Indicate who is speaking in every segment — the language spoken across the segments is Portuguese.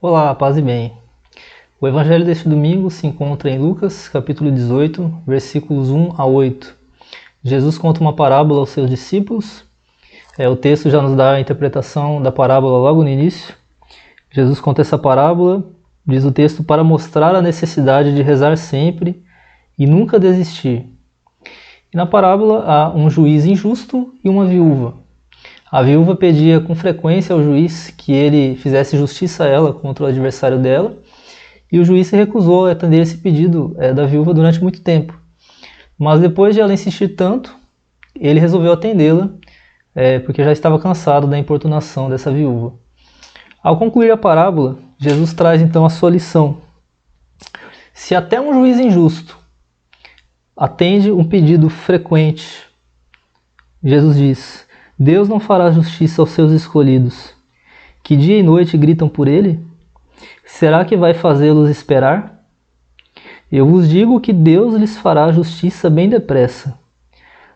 Speaker 1: Olá, paz e bem. O evangelho deste domingo se encontra em Lucas, capítulo 18, versículos 1 a 8. Jesus conta uma parábola aos seus discípulos. O texto já nos dá a interpretação da parábola logo no início. Jesus conta essa parábola, diz o texto, para mostrar a necessidade de rezar sempre e nunca desistir. E na parábola há um juiz injusto e uma viúva. A viúva pedia com frequência ao juiz que ele fizesse justiça a ela contra o adversário dela, e o juiz se recusou a atender esse pedido da viúva durante muito tempo. Mas depois de ela insistir tanto, ele resolveu atendê-la, porque já estava cansado da importunação dessa viúva. Ao concluir a parábola, Jesus traz então a sua lição. Se até um juiz injusto atende um pedido frequente, Jesus diz: Deus não fará justiça aos seus escolhidos, que dia e noite gritam por ele? Será que vai fazê-los esperar? Eu vos digo que Deus lhes fará justiça bem depressa.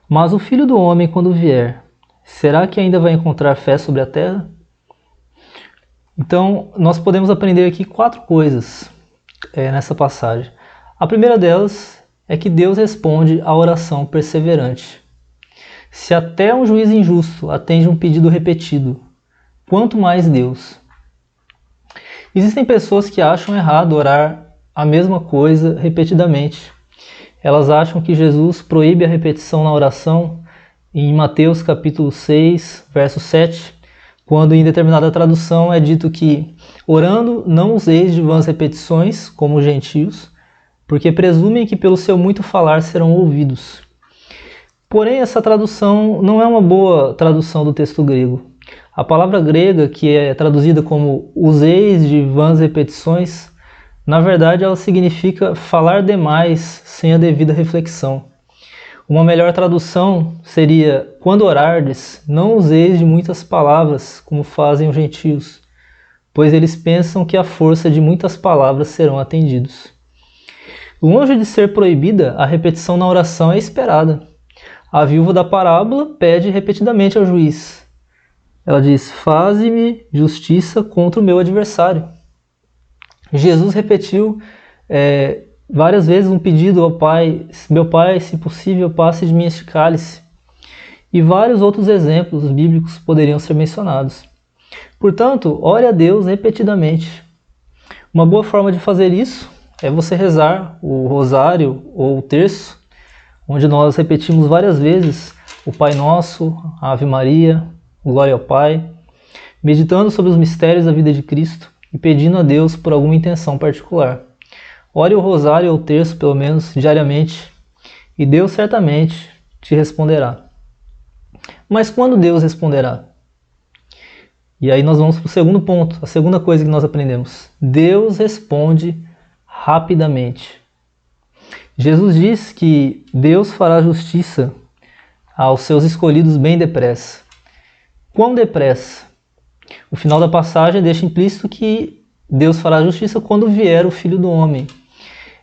Speaker 1: Mas o Filho do Homem, quando vier, será que ainda vai encontrar fé sobre a terra? Então, nós podemos aprender aqui 4 coisas nessa passagem. A primeira delas é que Deus responde à oração perseverante. Se até um juiz injusto atende um pedido repetido, quanto mais Deus? Existem pessoas que acham errado orar a mesma coisa repetidamente. Elas acham que Jesus proíbe a repetição na oração em Mateus capítulo 6, verso 7, quando em determinada tradução é dito que orando não useis de vãs repetições, como os gentios, porque presumem que pelo seu muito falar serão ouvidos. Porém, essa tradução não é uma boa tradução do texto grego. A palavra grega, que é traduzida como useis de vãs repetições, na verdade ela significa falar demais sem a devida reflexão. Uma melhor tradução seria: quando orardes, não useis de muitas palavras, como fazem os gentios, pois eles pensam que à força de muitas palavras serão atendidos. Longe de ser proibida, a repetição na oração é esperada. A viúva da parábola pede repetidamente ao juiz. Ela diz: faze-me justiça contra o meu adversário. Jesus repetiu várias vezes um pedido ao Pai: meu Pai, se possível, passe de mim este cálice. E vários outros exemplos bíblicos poderiam ser mencionados. Portanto, ore a Deus repetidamente. Uma boa forma de fazer isso é você rezar o rosário ou o terço, onde nós repetimos várias vezes o Pai Nosso, a Ave Maria, o Glória ao Pai, meditando sobre os mistérios da vida de Cristo e pedindo a Deus por alguma intenção particular. Ore o rosário ou o terço, pelo menos, diariamente, e Deus certamente te responderá. Mas quando Deus responderá? E aí nós vamos para o segundo ponto, a segunda coisa que nós aprendemos. Deus responde rapidamente. Jesus diz que Deus fará justiça aos seus escolhidos bem depressa. Quão depressa? O final da passagem deixa implícito que Deus fará justiça quando vier o Filho do Homem.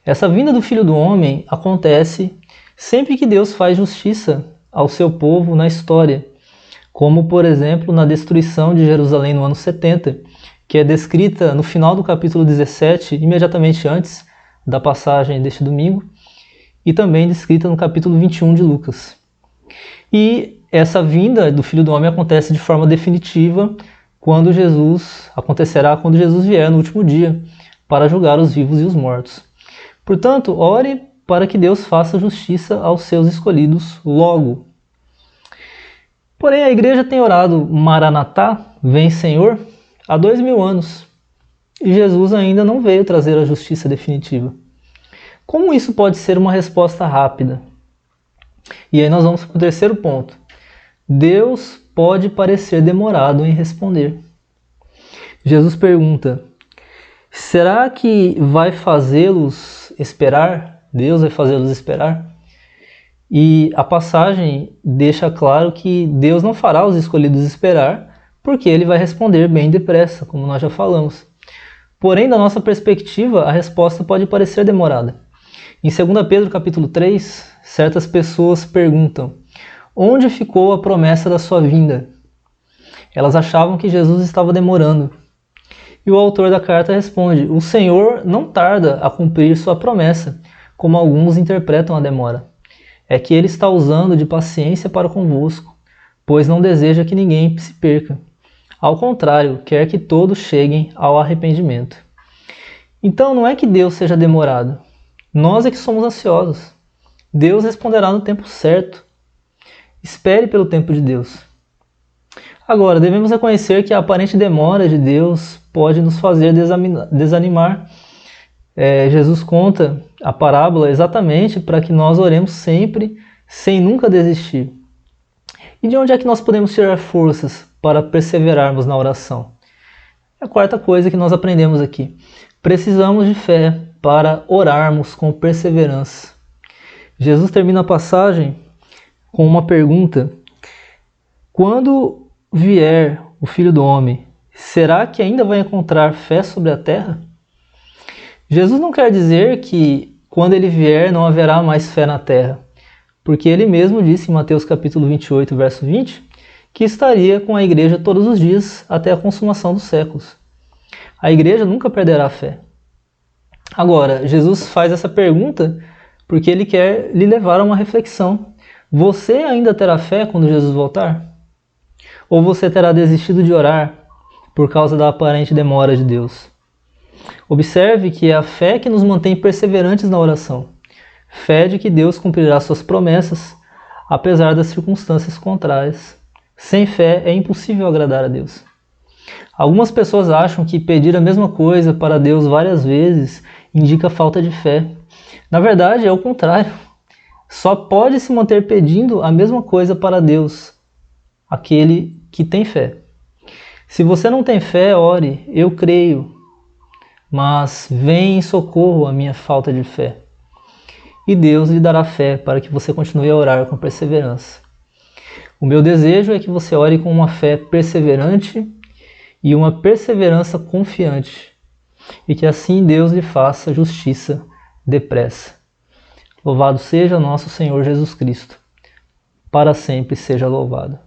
Speaker 1: Essa vinda do Filho do Homem acontece sempre que Deus faz justiça ao seu povo na história, como, por exemplo, na destruição de Jerusalém no ano 70, que é descrita no final do capítulo 17, imediatamente antes da passagem deste domingo, e também descrita no capítulo 21 de Lucas. E essa vinda do Filho do Homem acontece de forma definitiva acontecerá quando Jesus vier no último dia para julgar os vivos e os mortos. Portanto, ore para que Deus faça justiça aos seus escolhidos logo. Porém, a igreja tem orado Maranatá, vem Senhor, há 2000 anos, e Jesus ainda não veio trazer a justiça definitiva. Como isso pode ser uma resposta rápida? E aí nós vamos para o terceiro ponto. Deus pode parecer demorado em responder. Jesus pergunta: será que vai fazê-los esperar? Deus vai fazê-los esperar? E a passagem deixa claro que Deus não fará os escolhidos esperar, porque ele vai responder bem depressa, como nós já falamos. Porém, da nossa perspectiva, a resposta pode parecer demorada. Em 2 Pedro capítulo 3, certas pessoas perguntam: onde ficou a promessa da sua vinda? Elas achavam que Jesus estava demorando. E o autor da carta responde: o Senhor não tarda a cumprir sua promessa, como alguns interpretam a demora. É que ele está usando de paciência para convosco, pois não deseja que ninguém se perca. Ao contrário, quer que todos cheguem ao arrependimento. Então não é que Deus seja demorado. Nós é que somos ansiosos. Deus responderá no tempo certo. Espere pelo tempo de Deus. Agora, devemos reconhecer que a aparente demora de Deus pode nos fazer desanimar. Jesus conta a parábola exatamente para que nós oremos sempre, sem nunca desistir. E de onde é que nós podemos tirar forças para perseverarmos na oração? É a quarta coisa que nós aprendemos aqui. Precisamos de fé para orarmos com perseverança. Jesus termina a passagem com uma pergunta: quando vier o Filho do Homem, será que ainda vai encontrar fé sobre a terra? Jesus não quer dizer que quando ele vier não haverá mais fé na terra, porque ele mesmo disse em Mateus capítulo 28, verso 20, que estaria com a igreja todos os dias até a consumação dos séculos. A igreja nunca perderá a fé. Agora, Jesus faz essa pergunta porque ele quer lhe levar a uma reflexão. Você ainda terá fé quando Jesus voltar? Ou você terá desistido de orar por causa da aparente demora de Deus? Observe que é a fé que nos mantém perseverantes na oração. Fé de que Deus cumprirá suas promessas, apesar das circunstâncias contrárias. Sem fé é impossível agradar a Deus. Algumas pessoas acham que pedir a mesma coisa para Deus várias vezes indica falta de fé. Na verdade, é o contrário. Só pode se manter pedindo a mesma coisa para Deus aquele que tem fé. Se você não tem fé, ore: eu creio, mas vem em socorro a minha falta de fé. E Deus lhe dará fé para que você continue a orar com perseverança. O meu desejo é que você ore com uma fé perseverante e uma perseverança confiante, e que assim Deus lhe faça justiça depressa. Louvado seja nosso Senhor Jesus Cristo. Para sempre seja louvado.